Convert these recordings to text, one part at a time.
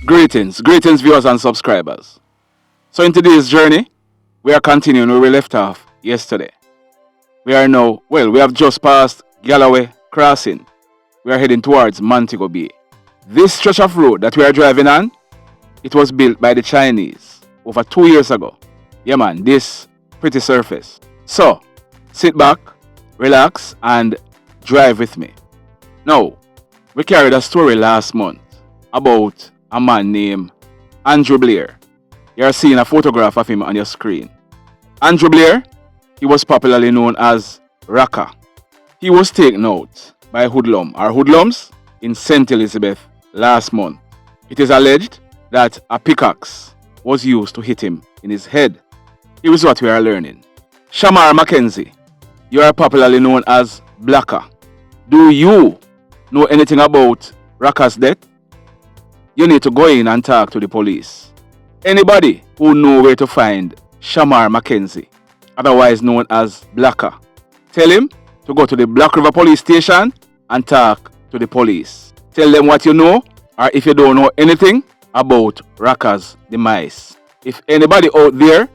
Greetings viewers and subscribers. So in today's journey, we are continuing where we left off yesterday. We have just passed Galloway Crossing. We are heading towards Montego Bay. This stretch of road that we are driving on, it was built by the Chinese over 2 years ago. Yeah man, this pretty surface. So, sit back, relax and drive with me. Now, we carried a story last month about a man named Andrew Blair. You are seeing a photograph of him on your screen. Andrew Blair, he was popularly known as Rocka. He was taken out by hoodlums in St. Elizabeth last month. It is alleged that a pickaxe was used to hit him in his head. Here is what we are learning. Shamar Mackenzie, you are popularly known as Blacker. Do you know anything about Rocka's death? You need to go in and talk to the police. Anybody who know where to find Shamar Mackenzie, otherwise known as Blacker, tell him to go to the Black River police station and talk to the police. Tell them what you know, or if you don't know anything about Rocka's demise. If anybody out there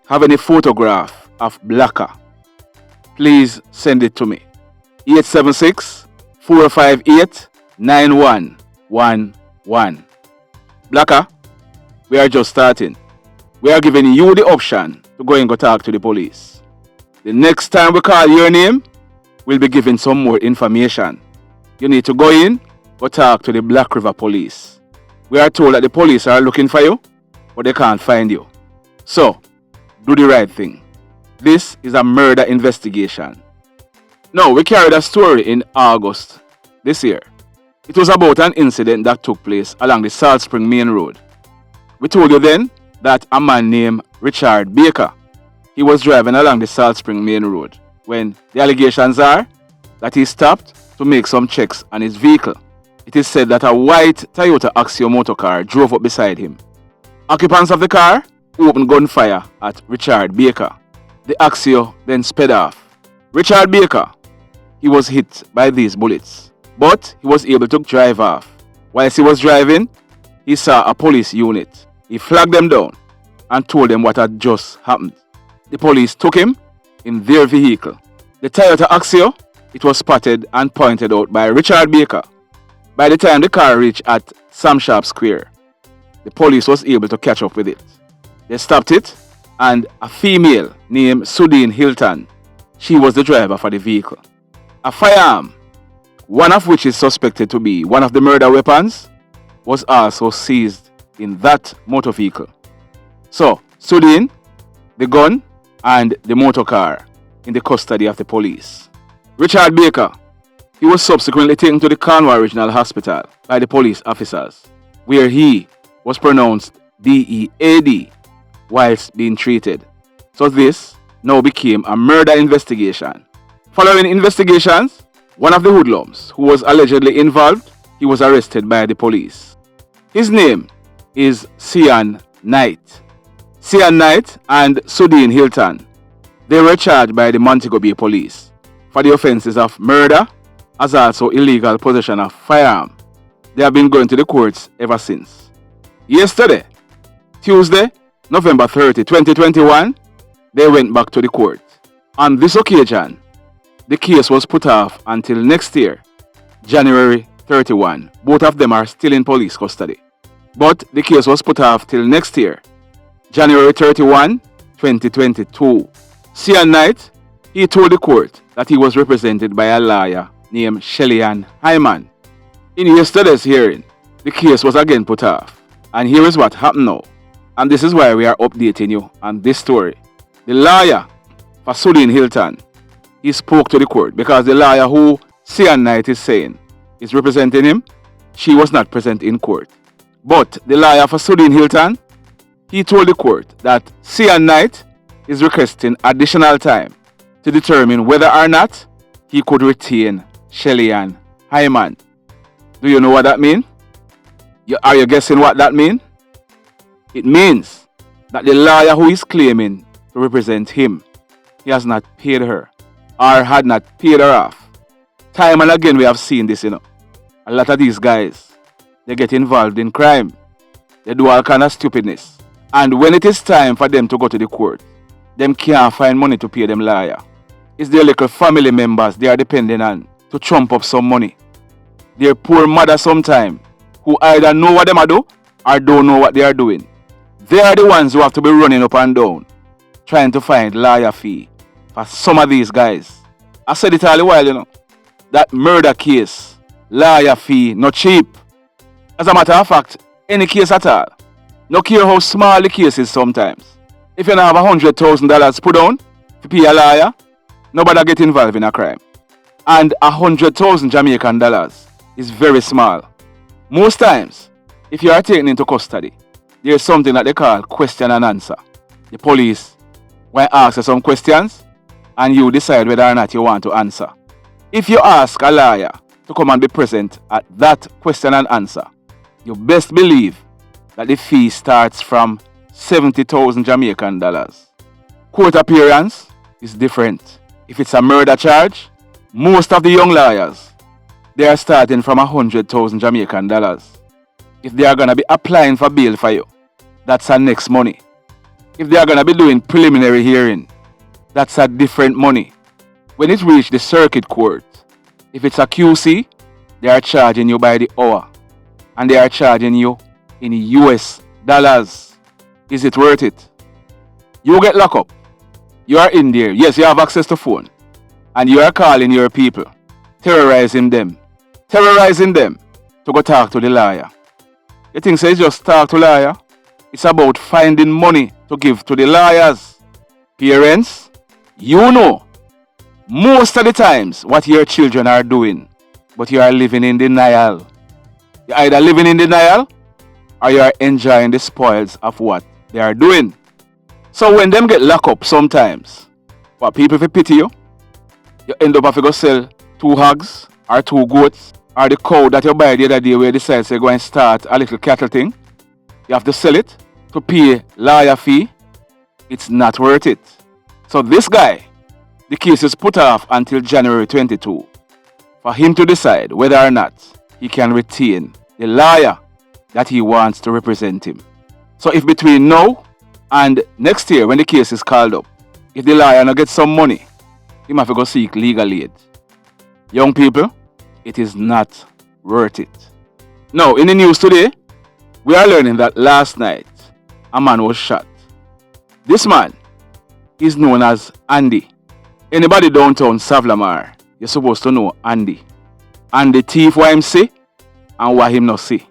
have any photograph of Blacker, please send it to me. 876-458-9111. Blacker, we are just starting. We are giving you the option to go and go talk to the police. The next time we call your name, we'll be giving some more information. You need to go in, go talk to the Black River police. We are told that the police are looking for you, but they can't find you. So, do the right thing. This is a murder investigation. Now, we carried a story in August this year. It was about an incident that took place along the Salt Spring Main Road. We told you then that a man named Richard Baker, he was driving along the Salt Spring Main Road when the allegations are that he stopped to make some checks on his vehicle. It is said that a white Toyota Axio motor car drove up beside him. Occupants of the car opened gunfire at Richard Baker. The Axio then sped off. Richard Baker, he was hit by these bullets, but he was able to drive off. Whilst he was driving, he saw a police unit. He flagged them down and told them what had just happened. The police took him in their vehicle. The Toyota Axio, it was spotted and pointed out by Richard Baker. By the time the car reached at Sam Sharp Square, the police was able to catch up with it. They stopped it, and a female named Sudeen Hilton, she was the driver for the vehicle. A firearm, one of which is suspected to be one of the murder weapons, was also seized in that motor vehicle. So, Sudeen, the gun, and the motor car in the custody of the police. Richard Baker, he was subsequently taken to the Cornwall Regional Hospital by the police officers, where he was pronounced DEAD whilst being treated. So this now became a murder investigation. Following investigations, one of the hoodlums who was allegedly involved, he was arrested by the police. His name is Sian Knight. Sian Knight and Sudeen Hilton, they were charged by the Montego Bay police for the offenses of murder as also illegal possession of firearm. They have been going to the courts ever since. Yesterday, Tuesday, November 30, 2021, they went back to the court. On this occasion, the case was put off until next year, January 31. Both of them are still in police custody. But the case was put off till next year, January 31, 2022. Sian Knight, he told the court that he was represented by a lawyer named Shelly-Ann Hyman. In yesterday's hearing, the case was again put off. And here is what happened now. And this is why we are updating you on this story. The lawyer for Sudeen Hilton, he spoke to the court because the lawyer who Sian Knight is saying is representing him, she was not present in court. But the lawyer for Sudeen Hilton, he told the court that Sian Knight is requesting additional time to determine whether or not he could retain Shelly-Ann Hyman. Do you know what that means? Are you guessing what that means? It means that the lawyer who is claiming to represent him, he has not paid her or had not paid her off. Time and again we have seen this, A lot of these guys, they get involved in crime They do all kind of stupidness. And when it is time for them to go to the court, them can't find money to pay them lawyer. It's their little family members they are depending on to chump up some money. Their poor mother sometime, who either know what them are do or don't know what they are doing. They are the ones who have to be running up and down, trying to find lawyer fee for some of these guys. I said it all a while, you know. That murder case, lawyer fee, not cheap. As a matter of fact, any case at all. No care how small the case is sometimes. If you don't have $100,000 put down to pay a lawyer, nobody get involved in a crime. And 100,000 Jamaican dollars is very small. Most times, if you are taken into custody, there is something that they call question and answer. The police will ask you some questions and you decide whether or not you want to answer. If you ask a lawyer to come and be present at that question and answer, you best believe that the fee starts from 70,000 Jamaican dollars. Court appearance is different. If it's a murder charge, most of the young lawyers, they are starting from 100,000 Jamaican dollars. If they are going to be applying for bail for you, that's a next money. If they are going to be doing preliminary hearing, that's a different money. When it reaches the circuit court, if it's a QC, they are charging you by the hour. And they are charging you in US dollars. Is it worth it? You get locked up. You are in there. Yes, you have access to phone. And you are calling your people, terrorizing them to go talk to the lawyer. You think so it's just talk to lawyer? It's about finding money to give to the lawyers. Parents, you know most of the times what your children are doing, but you are living in denial. You're either living in denial or you are enjoying the spoils of what they are doing. So when them get locked up sometimes, what people will pity you, you end up having to go sell 2 hogs or 2 goats or the cow that you buy the other day where you decide to go and start a little cattle thing. You have to sell it to pay lawyer fee. It's not worth it. So this guy, the case is put off until January 22 for him to decide whether or not he can retain the lawyer that he wants to represent him. So if between now and next year when the case is called up, if the lawyer not get some money, he have to go seek legal aid. Young people, it is not worth it. Now, in the news today, we are learning that last night, a man was shot. This man is known as Andy. Anybody downtown Savlamar, you're supposed to know Andy. And the thief what him see and what him not see.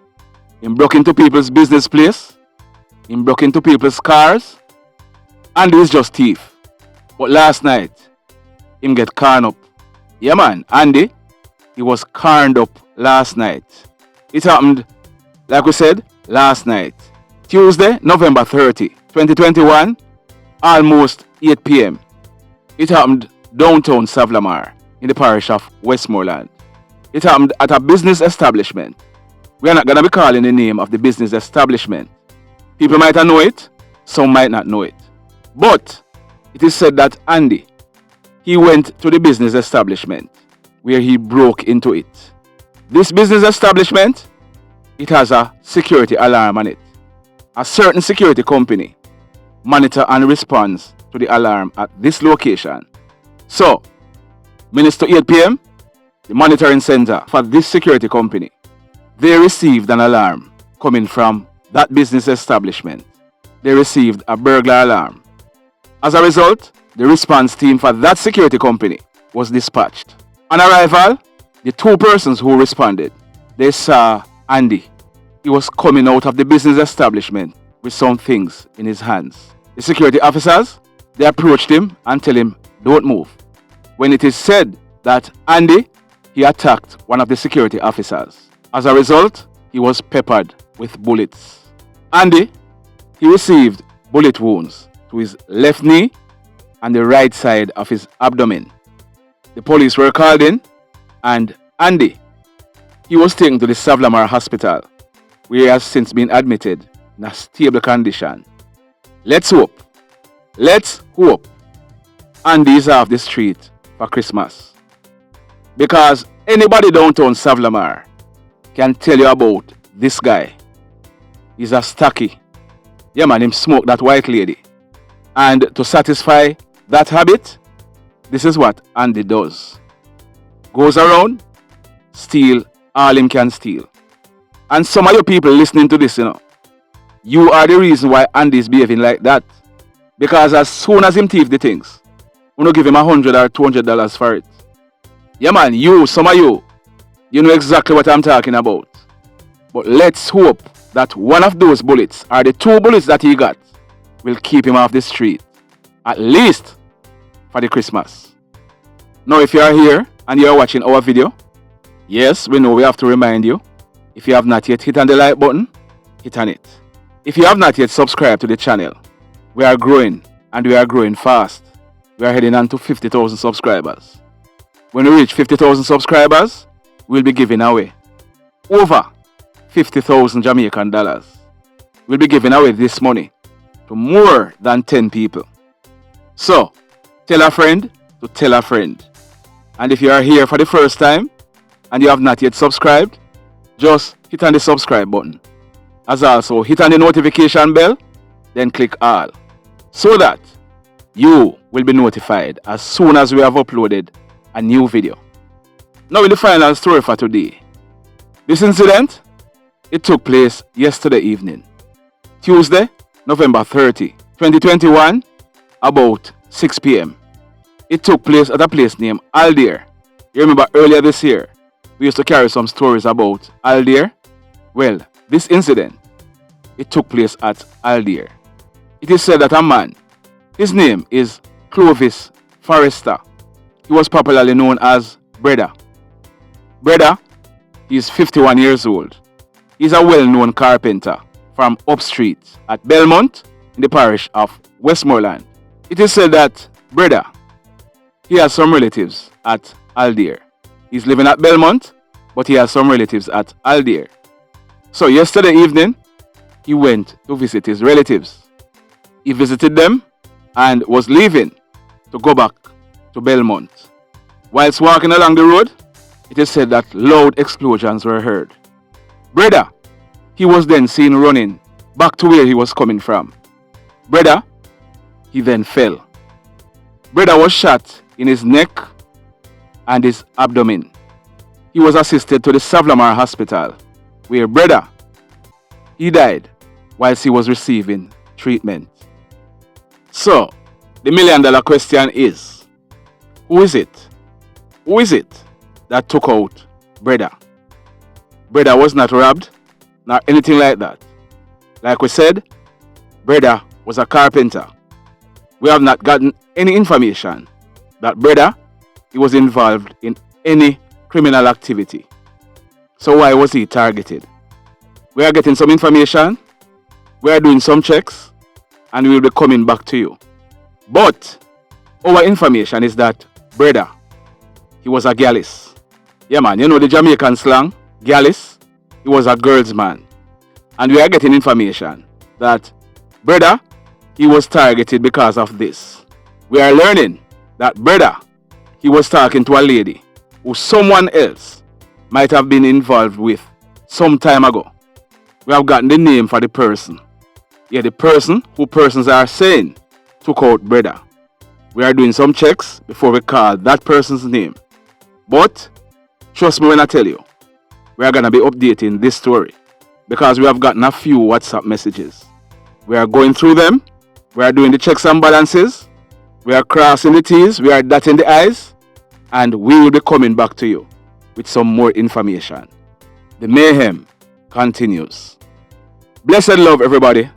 Him broke into people's business place. Him broke into people's cars. Andy is just thief. But last night, him get carned up. Yeah man, Andy, he was carned up last night. It happened, like we said, last night. Tuesday, November 30, 2021, almost 8 p.m. It happened downtown Savlamar in the parish of Westmoreland. It happened at a business establishment. We are not going to be calling the name of the business establishment. People might know it, some might not know it. But it is said that Andy, he went to the business establishment where he broke into it. This business establishment, it has a security alarm on it. A certain security company monitor and responds to the alarm at this location. So, minutes to 8 p.m., the monitoring center for this security company, they received an alarm coming from that business establishment. They received a burglar alarm. As a result, the response team for that security company was dispatched. On arrival, the 2 persons who responded, they saw Andy. He was coming out of the business establishment with some things in his hands. The security officers, they approached him and tell him, don't move. When it is said that Andy, he attacked one of the security officers. As a result, he was peppered with bullets. Andy, he received bullet wounds to his left knee and the right side of his abdomen. The police were called in and Andy, he was taken to the Savlamar Hospital where he has since been admitted in a stable condition. Let's hope Andy is off the street for Christmas. Because anybody downtown Savlamar can tell you about this guy. He's a stocky. Yeah man, him smoke that white lady. And to satisfy that habit, this is what Andy does. Goes around, steal all him can steal. And some of you people listening to this, you are the reason why Andy is behaving like that. Because as soon as him thief the things, we don't give him $100 or $200 for it. Yeah man, some of you know exactly what I'm talking about. But let's hope that one of those bullets, or the 2 bullets that he got, will keep him off the street. At least for the Christmas. Now if you are here and you are watching our video, yes, we know we have to remind you, if you have not yet hit on the like button, hit on it. If you have not yet subscribed to the channel, we are growing, and we are growing fast. We are heading on to 50,000 subscribers. When we reach 50,000 subscribers, we'll be giving away over 50,000 Jamaican dollars. We'll be giving away this money to more than 10 people. So, tell a friend to tell a friend. And if you are here for the first time and you have not yet subscribed, just hit on the subscribe button. As also hit on the notification bell, then click all, so that you will be notified as soon as we have uploaded a new video. Now in the final story for today. This incident, it took place yesterday evening, Tuesday, November 30, 2021, about 6 p.m. It took place at a place named Aldear. You remember earlier this year, we used to carry some stories about Aldear? Well, this incident, it took place at Aldear. It is said that a man, his name is Clovis Forrester. He was popularly known as BREDDA. BREDDA, he is 51 years old. He's a well-known carpenter from Upstreet at Belmont in the parish of Westmoreland. It is said that BREDDA, he has some relatives at Aldear. He's living at Belmont, but he has some relatives at Aldear. So yesterday evening, he went to visit his relatives. He visited them and was leaving to go back to Belmont. Whilst walking along the road, it is said that loud explosions were heard. BREDDA, he was then seen running back to where he was coming from. BREDDA, he then fell. BREDDA was shot in his neck and his abdomen. He was assisted to the Savlamar Hospital, where BREDDA, he died whilst he was receiving treatment. So, the $1 million question is, who is it? Who is it that took out BREDDA? BREDDA was not robbed, nor anything like that. Like we said, BREDDA was a carpenter. We have not gotten any information that BREDDA, he was involved in any criminal activity. So why was he targeted? We are getting some information, we are doing some checks, and we will be coming back to you. But our information is that BREDDA, he was a gallus. Yeah man, you know the Jamaican slang, gallus? He was a girl's man. And we are getting information that BREDDA, he was targeted because of this. We are learning that BREDDA, he was talking to a lady who someone else might have been involved with some time ago. We have gotten the name for the person. Yeah, the person who persons are saying took out BREDDA. We are doing some checks before we call that person's name. But trust me when I tell you, we are going to be updating this story because we have gotten a few WhatsApp messages. We are going through them. We are doing the checks and balances. We are crossing the T's. We are dotting the I's. And we will be coming back to you with some more information. The mayhem continues. Blessed love, everybody.